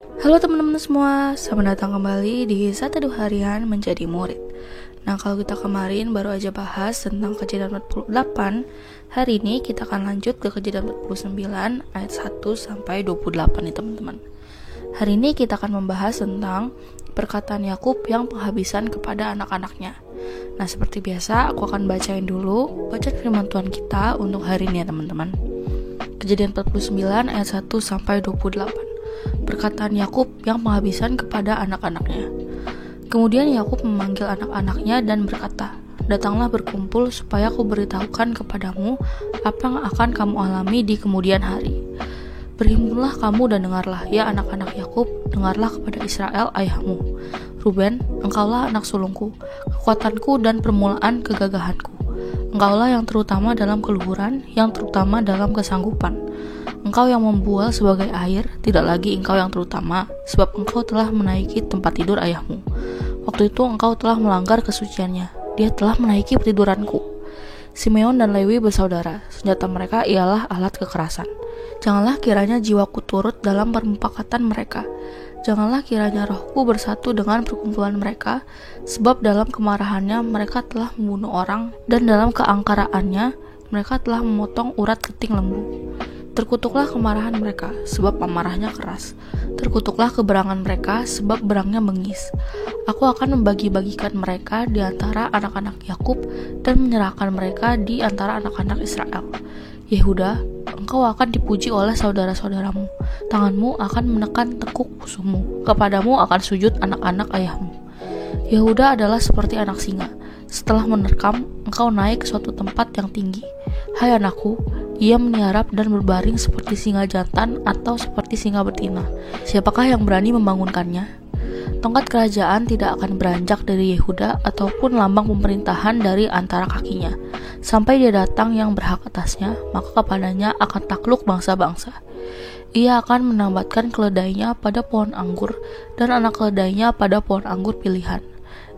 Halo teman-teman semua, selamat datang kembali di Satu Harian Menjadi Murid. Nah, kalau kita kemarin baru aja bahas tentang kejadian 48, hari ini kita akan lanjut ke kejadian 49 ayat 1 sampai 28 nih teman-teman. Hari ini kita akan membahas tentang perkataan Yakub yang penghabisan kepada anak-anaknya. Nah, seperti biasa aku akan bacain dulu bacaan firman Tuhan kita untuk hari ini ya teman-teman. Kejadian 49 ayat 1 sampai 28. Perkataan Yakub yang penghabisan kepada anak-anaknya. Kemudian Yakub memanggil anak-anaknya dan berkata, "Datanglah berkumpul supaya aku beritahukan kepadamu apa yang akan kamu alami di kemudian hari. Berhimpunlah kamu dan dengarlah, ya anak-anak Yakub, dengarlah kepada Israel ayahmu. Ruben, engkaulah anak sulungku, kekuatanku dan permulaan kegagahanku. Engkaulah yang terutama dalam keluhuran, yang terutama dalam kesanggupan. Engkau yang membual sebagai air, tidak lagi engkau yang terutama, sebab engkau telah menaiki tempat tidur ayahmu. Waktu itu engkau telah melanggar kesuciannya, dia telah menaiki petiduranku." Simeon dan Lewi bersaudara, senjata mereka ialah alat kekerasan. Janganlah kiranya jiwaku turut dalam permupakatan mereka. Janganlah kiranya rohku bersatu dengan perkumpulan mereka, sebab dalam kemarahannya mereka telah membunuh orang, dan dalam keangkaraannya mereka telah memotong urat keting lembu. Terkutuklah kemarahan mereka, sebab amarahnya keras. Terkutuklah keberangan mereka, sebab berangnya bengis. Aku akan membagi-bagikan mereka di antara anak-anak Yakub dan menyerahkan mereka di antara anak-anak Israel. Yehuda, engkau akan dipuji oleh saudara-saudaramu. Tanganmu akan menekan tekuk musuhmu. Kepadamu akan sujud anak-anak ayahmu. Yehuda adalah seperti anak singa. Setelah menerkam, engkau naik ke suatu tempat yang tinggi. Hai anakku, ia meniarap dan berbaring seperti singa jantan atau seperti singa betina. Siapakah yang berani membangunkannya? Tongkat kerajaan tidak akan beranjak dari Yehuda ataupun lambang pemerintahan dari antara kakinya. Sampai dia datang yang berhak atasnya, maka kepadanya akan takluk bangsa-bangsa. Ia akan menambatkan keledainya pada pohon anggur dan anak keledainya pada pohon anggur pilihan.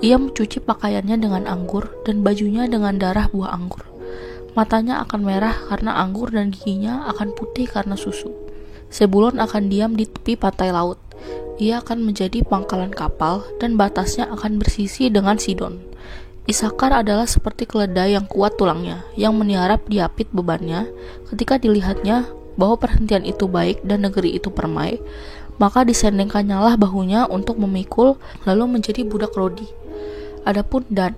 Ia mencuci pakaiannya dengan anggur dan bajunya dengan darah buah anggur. Matanya akan merah karena anggur dan giginya akan putih karena susu. Sebulon akan diam di tepi pantai laut. Ia akan menjadi pangkalan kapal dan batasnya akan bersisi dengan Sidon. Isakar adalah seperti keledai yang kuat tulangnya, yang meniarap diapit bebannya. Ketika dilihatnya bahwa perhentian itu baik dan negeri itu permai, maka disendengkannyalah bahunya untuk memikul, lalu menjadi budak Rodi. Adapun Dan,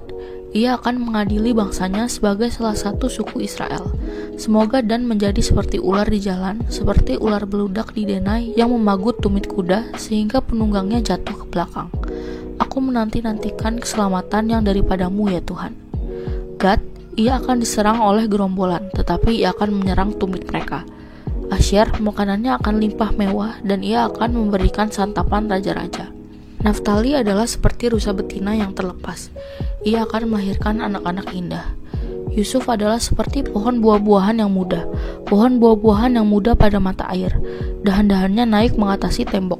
ia akan mengadili bangsanya sebagai salah satu suku Israel. Semoga Dan menjadi seperti ular di jalan, seperti ular beludak di denai yang memagut tumit kuda sehingga penunggangnya jatuh ke belakang. Aku menanti-nantikan keselamatan yang daripadamu ya Tuhan. Gad, ia akan diserang oleh gerombolan, tetapi ia akan menyerang tumit mereka. Asyer, makanannya akan limpah mewah dan ia akan memberikan santapan raja-raja. Naftali adalah seperti rusa betina yang terlepas. Ia akan melahirkan anak-anak indah. Yusuf adalah seperti pohon buah-buahan yang muda, pohon buah-buahan yang muda pada mata air. Dahan-dahannya naik mengatasi tembok.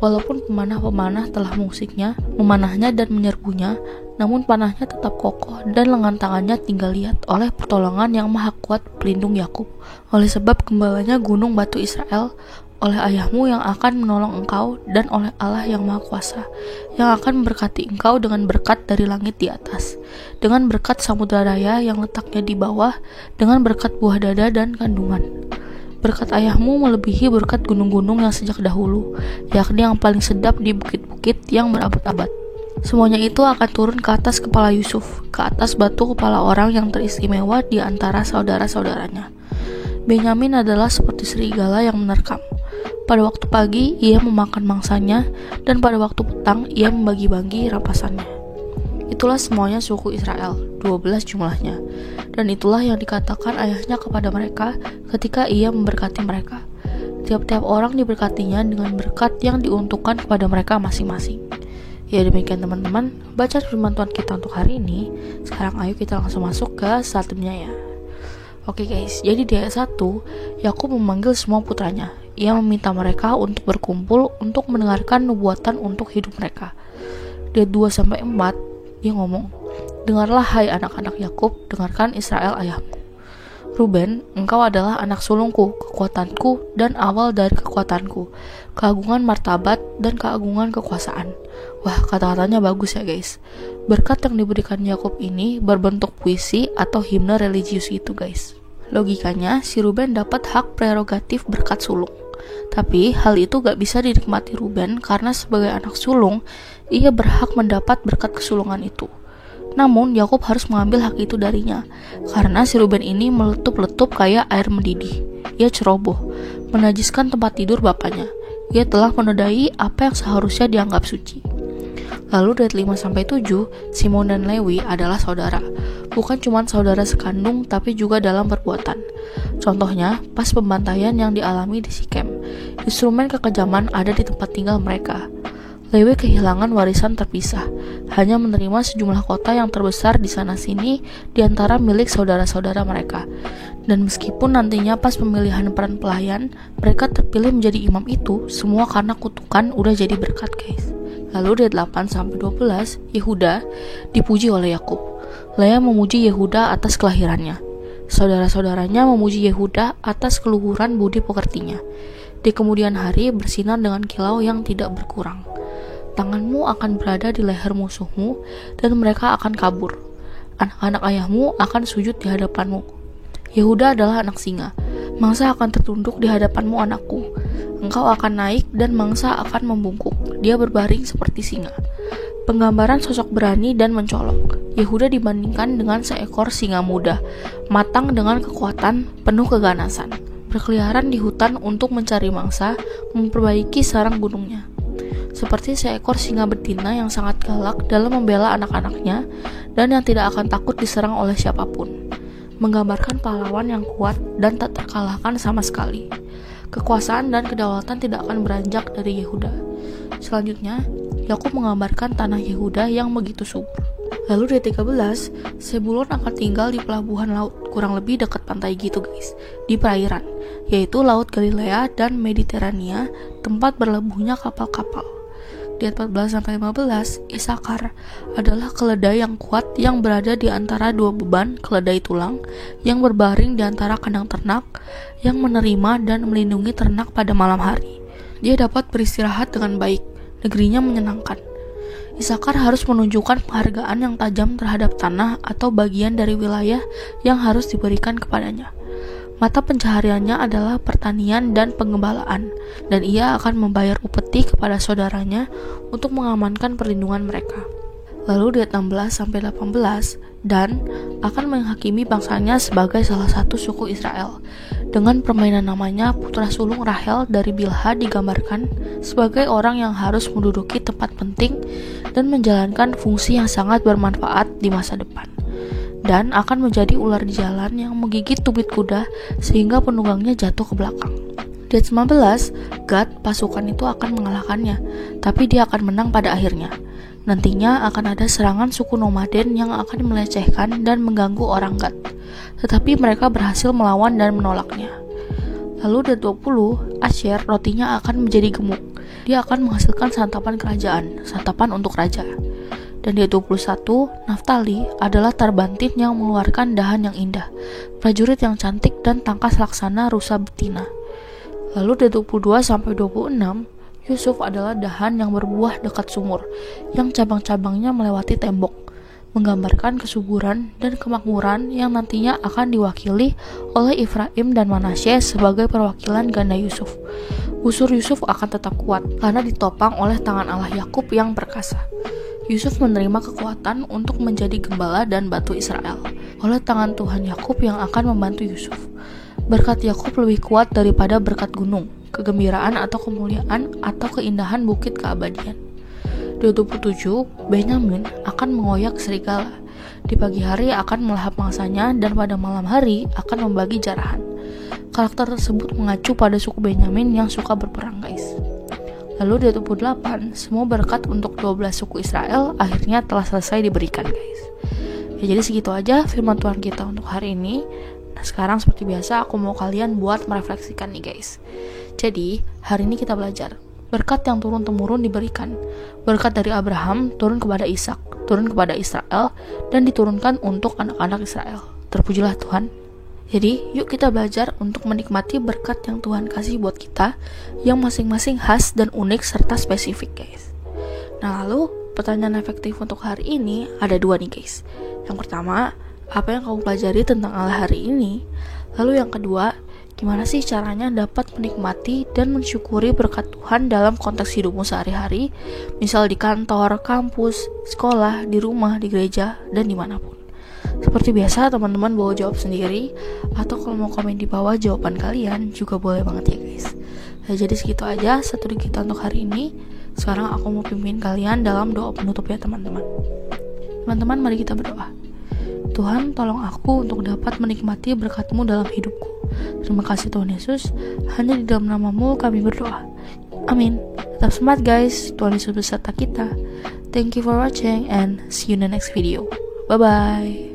Walaupun pemanah-pemanah telah mengusiknya, memanahnya dan menyerbunya, namun panahnya tetap kokoh dan lengan tangannya tinggal lihat oleh pertolongan yang maha kuat pelindung Yakub. Oleh sebab gembalanya gunung batu Israel, oleh ayahmu yang akan menolong engkau dan oleh Allah yang maha kuasa, yang akan memberkati engkau dengan berkat dari langit di atas, dengan berkat samudra raya yang letaknya di bawah, dengan berkat buah dada dan kandungan. Berkat ayahmu melebihi berkat gunung-gunung yang sejak dahulu, yakni yang paling sedap di bukit-bukit yang berabad-abad. Semuanya itu akan turun ke atas kepala Yusuf, ke atas batu kepala orang yang teristimewa di antara saudara-saudaranya. Benyamin adalah seperti serigala yang menerkam. Pada waktu pagi ia memakan mangsanya, dan pada waktu petang ia membagi-bagi rampasannya. Itulah semuanya suku Israel, 12 jumlahnya. Dan itulah yang dikatakan ayahnya kepada mereka ketika ia memberkati mereka. Tiap-tiap orang diberkatinya dengan berkat yang diuntukkan kepada mereka masing-masing. Ya demikian teman-teman, baca firman Tuhan kita untuk hari ini. Sekarang ayo kita langsung masuk ke selanjutnya ya. Oke guys, jadi di ayat 1, Yakub memanggil semua putranya. Ia meminta mereka untuk berkumpul untuk mendengarkan nubuatan untuk hidup mereka. Di ayat 2-4, dia ngomong, "Dengarlah hai anak-anak Yakub, dengarkan Israel ayahmu. Ruben, engkau adalah anak sulungku, kekuatanku, dan awal dari kekuatanku, keagungan martabat dan keagungan kekuasaan. Wah, kata-katanya bagus ya guys. Berkat yang diberikan Yakub ini berbentuk puisi atau himne religius gitu guys. Logikanya, si Ruben dapat hak prerogatif berkat sulung. Tapi hal itu gak bisa dinikmati Ruben karena sebagai anak sulung, ia berhak mendapat berkat kesulungan itu. Namun Yakub harus mengambil hak itu darinya, karena si Ruben ini meletup-letup kayak air mendidih. Ia ceroboh, menajiskan tempat tidur bapaknya. Ia telah menodai apa yang seharusnya dianggap suci. Lalu dari 5-7, Simon dan Lewi adalah saudara. Bukan cuma saudara sekandung, tapi juga dalam perbuatan. Contohnya, pas pembantaian yang dialami di Sikem, instrumen kekejaman ada di tempat tinggal mereka. Lewi kehilangan warisan terpisah, hanya menerima sejumlah kota yang terbesar di sana-sini di antara milik saudara-saudara mereka. Dan meskipun nantinya pas pemilihan peran pelayan, mereka terpilih menjadi imam itu, semua karena kutukan udah jadi berkat guys. Lalu dari 8-12, Yehuda dipuji oleh Yakub. Lea memuji Yehuda atas kelahirannya. Saudara-saudaranya memuji Yehuda atas keluhuran budi pekertinya. Di kemudian hari bersinar dengan kilau yang tidak berkurang. Tanganmu akan berada di leher musuhmu, dan mereka akan kabur. Anak-anak ayahmu akan sujud di hadapanmu. Yehuda adalah anak singa. Mangsa akan tertunduk di hadapanmu, anakku. Engkau akan naik, dan mangsa akan membungkuk. Dia berbaring seperti singa. Penggambaran sosok berani dan mencolok. Yehuda dibandingkan dengan seekor singa muda, matang dengan kekuatan, penuh keganasan. Berkeliaran di hutan untuk mencari mangsa, memperbaiki sarang gunungnya. Seperti seekor singa betina yang sangat galak dalam membela anak-anaknya dan yang tidak akan takut diserang oleh siapapun. Menggambarkan pahlawan yang kuat dan tak terkalahkan sama sekali. Kekuasaan dan kedaulatan tidak akan beranjak dari Yehuda. Selanjutnya, Yakub menggambarkan tanah Yehuda yang begitu subur. Lalu di 13, Sebulon akan tinggal di pelabuhan laut, kurang lebih dekat pantai gitu guys, di perairan, yaitu Laut Galilea dan Mediterania, tempat berlabuhnya kapal-kapal. Di 14-15, Isakar adalah keledai yang kuat yang berada di antara dua beban keledai tulang yang berbaring di antara kandang ternak yang menerima dan melindungi ternak pada malam hari. Dia dapat beristirahat dengan baik, negerinya menyenangkan. Isakar harus menunjukkan penghargaan yang tajam terhadap tanah atau bagian dari wilayah yang harus diberikan kepadanya. Mata pencahariannya adalah pertanian dan pengembalaan, dan ia akan membayar upeti kepada saudaranya untuk mengamankan perlindungan mereka. Lalu di 16-18, Dan akan menghakimi bangsanya sebagai salah satu suku Israel. Dengan permainan namanya, putra sulung Rahel dari Bilha digambarkan sebagai orang yang harus menduduki tempat penting dan menjalankan fungsi yang sangat bermanfaat di masa depan. Dan akan menjadi ular di jalan yang menggigit tubit kuda sehingga penunggangnya jatuh ke belakang. Di ayat 19, Gad, pasukan itu akan mengalahkannya, tapi dia akan menang pada akhirnya. Nantinya akan ada serangan suku nomaden yang akan melecehkan dan mengganggu orang Gad, tetapi mereka berhasil melawan dan menolaknya. Lalu di 20, Asher, rotinya akan menjadi gemuk. Dia akan menghasilkan santapan kerajaan, santapan untuk raja. Dan di 21, Naftali adalah tarbantin yang mengeluarkan dahan yang indah, prajurit yang cantik dan tangkas laksana rusa betina. Lalu di 22-26, Yusuf adalah dahan yang berbuah dekat sumur, yang cabang-cabangnya melewati tembok, menggambarkan kesuburan dan kemakmuran yang nantinya akan diwakili oleh Efraim dan Manasye sebagai perwakilan ganda Yusuf. Busur Yusuf akan tetap kuat karena ditopang oleh tangan Allah Yakub yang perkasa. Yusuf menerima kekuatan untuk menjadi gembala dan batu Israel oleh tangan Tuhan Yakub yang akan membantu Yusuf. Berkat Yakub lebih kuat daripada berkat gunung, kegembiraan atau kemuliaan atau keindahan bukit keabadian. Di 27, Benyamin akan mengoyak serigala. Di pagi hari akan melahap mangsanya dan pada malam hari akan membagi jarahan. Karakter tersebut mengacu pada suku Benyamin yang suka berperang guys. Lalu di 28, semua berkat untuk 12 suku Israel akhirnya telah selesai diberikan guys. Ya, jadi segitu aja firman Tuhan kita untuk hari ini. Nah, sekarang seperti biasa aku mau kalian buat merefleksikan nih guys. Jadi hari ini kita belajar berkat yang turun-temurun diberikan. Berkat dari Abraham turun kepada Ishak, turun kepada Israel, dan diturunkan untuk anak-anak Israel. Terpujilah Tuhan. Jadi, yuk kita belajar untuk menikmati berkat yang Tuhan kasih buat kita, yang masing-masing khas dan unik serta spesifik, guys. Nah, lalu pertanyaan efektif untuk hari ini ada 2 nih, guys. Yang pertama, apa yang kamu pelajari tentang Allah hari ini? Lalu yang kedua, gimana sih caranya dapat menikmati dan mensyukuri berkat Tuhan dalam konteks hidupmu sehari-hari, misal di kantor, kampus, sekolah, di rumah, di gereja, dan dimanapun. Seperti biasa, teman-teman bawa jawab sendiri, atau kalau mau komen di bawah jawaban kalian juga boleh banget ya, guys. Nah, jadi segitu aja studi kita untuk hari ini. Sekarang aku mau pimpin kalian dalam doa penutup ya, teman-teman. Teman-teman, mari kita berdoa. Tuhan, tolong aku untuk dapat menikmati berkat-Mu dalam hidupku. Terima kasih Tuhan Yesus, hanya di dalam nama-Mu kami berdoa. Amin. Tetap semangat guys, Tuhan Yesus beserta kita. Thank you for watching and see you in the next video. Bye-bye.